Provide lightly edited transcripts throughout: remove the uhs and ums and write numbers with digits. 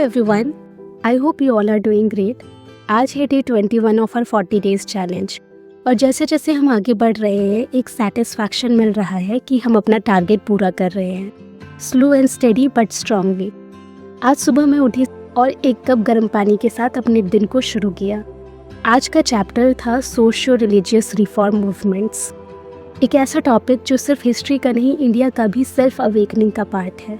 everyone, I hope you all are doing great. आज है day 21 of our 40 days challenge और जैसे जैसे हम आगे बढ़ रहे हैं एक सेटिस्फैक्शन मिल रहा है कि हम अपना टारगेट पूरा कर रहे हैं, slow and steady but strongly. आज सुबह मैं उठी और एक कप गर्म पानी के साथ अपने दिन को शुरू किया। आज का चैप्टर था सोशियो रिलीजियस रिफॉर्म मूवमेंट्स, एक ऐसा टॉपिक जो सिर्फ हिस्ट्री का नहीं, इंडिया का भी सेल्फ अवेकनिंग का पार्ट है।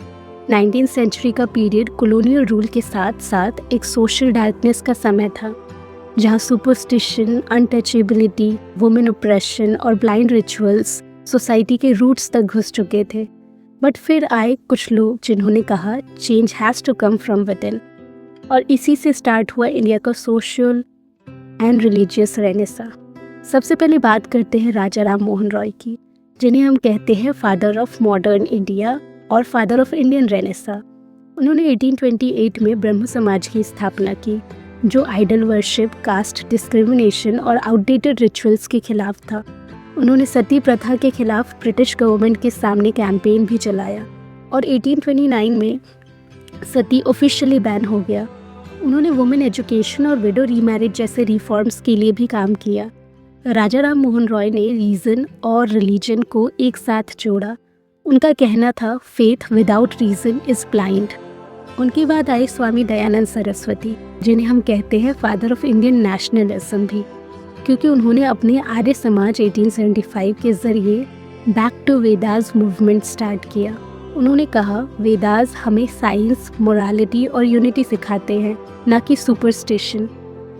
19th सेंचुरी का पीरियड कॉलोनियल रूल के साथ साथ एक सोशल डार्कनेस का समय था, जहां सुपरस्टिशन, अनटचेबिलिटी, वुमेन ऑप्रेशन और ब्लाइंड रिचुअल्स सोसाइटी के रूट्स तक घुस चुके थे। बट फिर आए कुछ लोग जिन्होंने कहा change has to come from within, और इसी से स्टार्ट हुआ इंडिया का सोशल एंड रिलीजियस रेनेसा। सबसे पहले बात करते हैं राजा राम मोहन रॉय की, जिन्हें हम कहते हैं फादर ऑफ मॉडर्न इंडिया और फादर ऑफ इंडियन रेनेसा। उन्होंने 1828 में ब्रह्म समाज की स्थापना की, जो आइडल वर्शिप, कास्ट डिस्क्रिमिनेशन और आउटडेटेड रिचुअल्स के खिलाफ था। उन्होंने सती प्रथा के खिलाफ ब्रिटिश गवर्नमेंट के सामने कैंपेन भी चलाया और 1829 में सती ऑफिशियली बैन हो गया। उन्होंने वुमेन एजुकेशन और विडो रीमैरिज जैसे रिफॉर्म्स के लिए भी काम किया। राजा राम मोहन रॉय ने रीज़न और रिलीजन को एक साथ जोड़ा। उनका कहना था faith without reason is blind. उनके बाद आए स्वामी दयानंद सरस्वती, जिन्हें हम कहते हैं फादर ऑफ इंडियन नेशनलिज्म भी, क्योंकि उन्होंने अपने आर्य समाज 1875 के ज़रिए back to Vedas movement start किया। उन्होंने कहा वेदास हमें साइंस, मोरालिटी और यूनिटी सिखाते हैं, ना कि सुपरस्टिशन।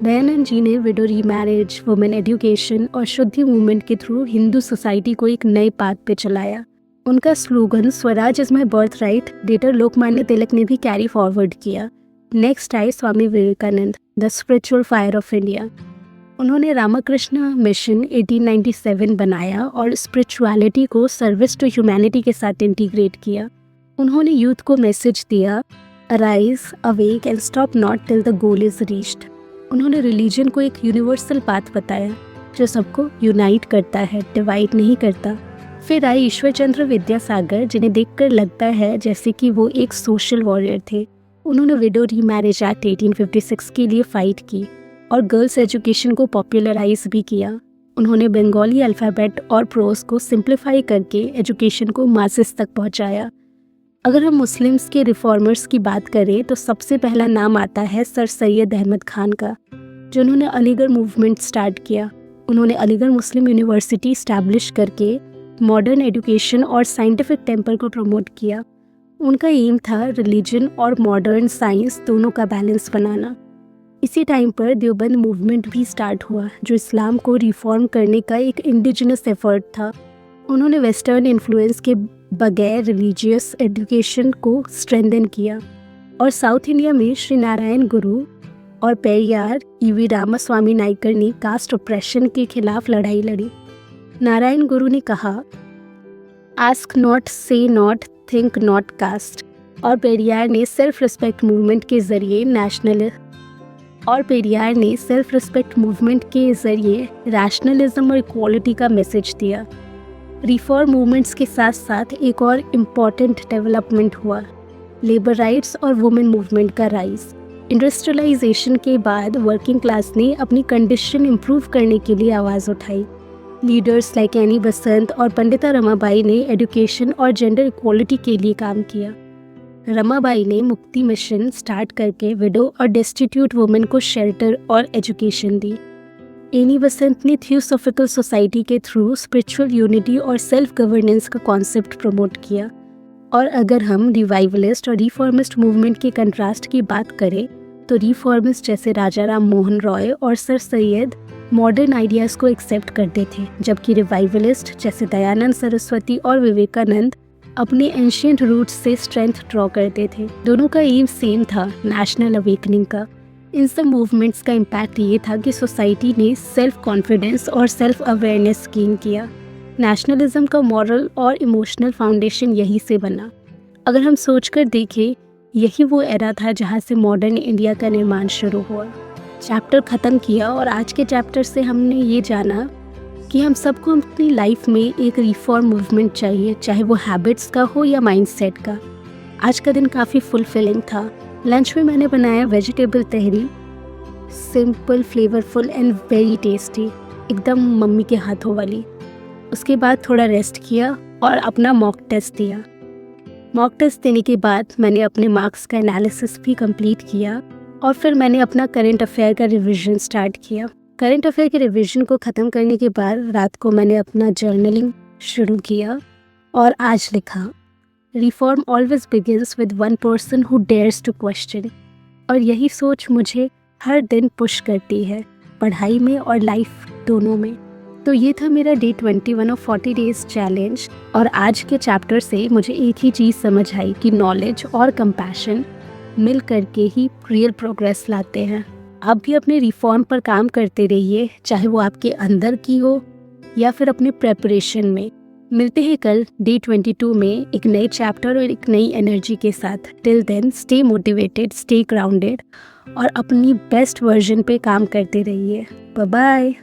दयानंद जी ने विडो रीमैरिज, वुमेन एजुकेशन और शुद्धि मूवमेंट के थ्रू हिंदू सोसाइटी को एक नए पाथ पे चलाया। उनका slogan Swaraj is my birth right later Lokmanya Tilak ने भी कैरी फॉरवर्ड किया। नेक्स्ट आए Swami Vivekananda, the spiritual fire of India. उन्होंने रामकृष्ण मिशन 1897 बनाया और स्पिरिचुअलिटी को सर्विस टू ह्यूमैनिटी के साथ इंटीग्रेट किया। उन्होंने यूथ को मैसेज दिया, arise, awake and stop not till the goal is reached. उन्होंने रिलीजन को एक यूनिवर्सल पाथ बताया जो सबको यूनाइट करता है, डिवाइड नहीं करता। फिर आए ईश्वर चंद्र विद्यासागर, जिन्हें देखकर लगता है जैसे कि वो एक सोशल वॉरियर थे। उन्होंने विडो रीमैरिज एक्ट 1856 के लिए फाइट की और गर्ल्स एजुकेशन को पॉपुलराइज भी किया। उन्होंने बंगाली अल्फ़ाबेट और प्रोज को सिंप्लीफाई करके एजुकेशन को मासेस तक पहुंचाया। अगर हम मुस्लिम्स के रिफॉर्मर्स की बात करें तो सबसे पहला नाम आता है सर सैयद अहमद खान का, जिन्होंने अलीगढ़ मूवमेंट स्टार्ट किया। उन्होंने अलीगढ़ मुस्लिम यूनिवर्सिटी इस्टेब्लिश करके मॉडर्न एजुकेशन और साइंटिफिक टेम्पर को प्रमोट किया। उनका एम था रिलीजन और मॉडर्न साइंस दोनों का बैलेंस बनाना। इसी टाइम पर देवबंद मूवमेंट भी स्टार्ट हुआ, जो इस्लाम को रिफॉर्म करने का एक इंडिजिनस एफर्ट था। उन्होंने वेस्टर्न इन्फ्लुएंस के बगैर रिलीजियस एजुकेशन को स्ट्रेंथन किया और साउथ इंडिया में श्री नारायण गुरु और पेरियार ईवी रामास्वामी नायकर ने कास्ट ऑपरेशन के खिलाफ लड़ाई लड़ी। नारायण गुरु ने कहा आस्क नॉट, से नॉट, थिंक नॉट कास्ट, और पेरियार ने सेल्फ रिस्पेक्ट मूवमेंट के ज़रिए रैशनलिज्म और इक्वालिटी का मैसेज दिया। रिफॉर्म मूवमेंट्स के साथ साथ एक और इम्पॉर्टेंट डेवलपमेंट हुआ, लेबर राइट्स और वुमेन मूवमेंट का राइज। इंडस्ट्रियलाइजेशन के बाद वर्किंग क्लास ने अपनी कंडीशन इम्प्रूव करने के लिए आवाज़ उठाई। लीडर्स लाइक एनी बसंत और पंडिता रमाबाई ने एजुकेशन और जेंडर इक्वालिटी के लिए काम किया। रमाबाई ने मुक्ति मिशन स्टार्ट करके विडो और डेस्टिट्यूट वुमेन को शेल्टर और एजुकेशन दी। एनी बसंत ने थियोसॉफिकल सोसाइटी के थ्रू स्पिरिचुअल यूनिटी और सेल्फ गवर्नेंस का कॉन्सेप्ट प्रमोट किया। और अगर हम रिवाइवलिस्ट और रिफॉर्मिस्ट मूवमेंट के कंट्रास्ट की बात करें तो रिफॉर्मिस्ट जैसे राजा राम मोहन रॉय और सर सैयद मॉडर्न आइडियाज़ को एक्सेप्ट करते थे, जबकि रिवाइवलिस्ट जैसे दयानंद सरस्वती और विवेकानंद अपने एंशिएंट रूट्स से स्ट्रेंथ ड्रॉ करते थे। दोनों का एम सेम था, नेशनल अवेकनिंग का। इन सब मूवमेंट्स का इम्पैक्ट ये था कि सोसाइटी ने सेल्फ कॉन्फिडेंस और सेल्फ अवेयरनेस गेन किया। नेशनलिज्म का मॉरल और इमोशनल फाउंडेशन यही से बना। अगर हम सोचकर देखें, यही वो एरा था जहाँ से मॉडर्न इंडिया का निर्माण शुरू हुआ। चैप्टर ख़त्म किया और आज के चैप्टर से हमने ये जाना कि हम सबको अपनी लाइफ में एक रिफॉर्म मूवमेंट चाहिए, चाहे वो हैबिट्स का हो या माइंडसेट का। आज का दिन काफ़ी फुलफिलिंग था। लंच में मैंने बनाया vegetable tehri, simple, flavourful and very tasty, एकदम मम्मी के हाथों वाली। उसके बाद थोड़ा रेस्ट किया और अपना मॉक टेस्ट दिया। मॉक टेस्ट देने के बाद मैंने अपने मार्क्स का एनालिसिस भी कंप्लीट किया और फिर मैंने अपना करंट अफेयर का रिवीजन स्टार्ट किया। करंट अफेयर के रिवीजन को ख़त्म करने के बाद रात को मैंने अपना जर्नलिंग शुरू किया और आज लिखा, reform always begins with one person who dares to question. और यही सोच मुझे हर दिन पुश करती है, पढ़ाई में और लाइफ दोनों में। तो ये था मेरा डे 21 ऑफ 40 डेज चैलेंज। और आज के चैप्टर से मुझे एक ही चीज़ समझ आई कि नॉलेज और कंपैशन मिल करके ही रियल प्रोग्रेस लाते हैं। आप भी अपने रिफॉर्म पर काम करते रहिए, चाहे वो आपके अंदर की हो या फिर अपने प्रेपरेशन में। मिलते हैं कल डे 22 में एक नए चैप्टर और एक नई एनर्जी के साथ। Till then stay motivated, stay grounded और अपनी बेस्ट वर्जन पे काम करते रहिए। Bye bye.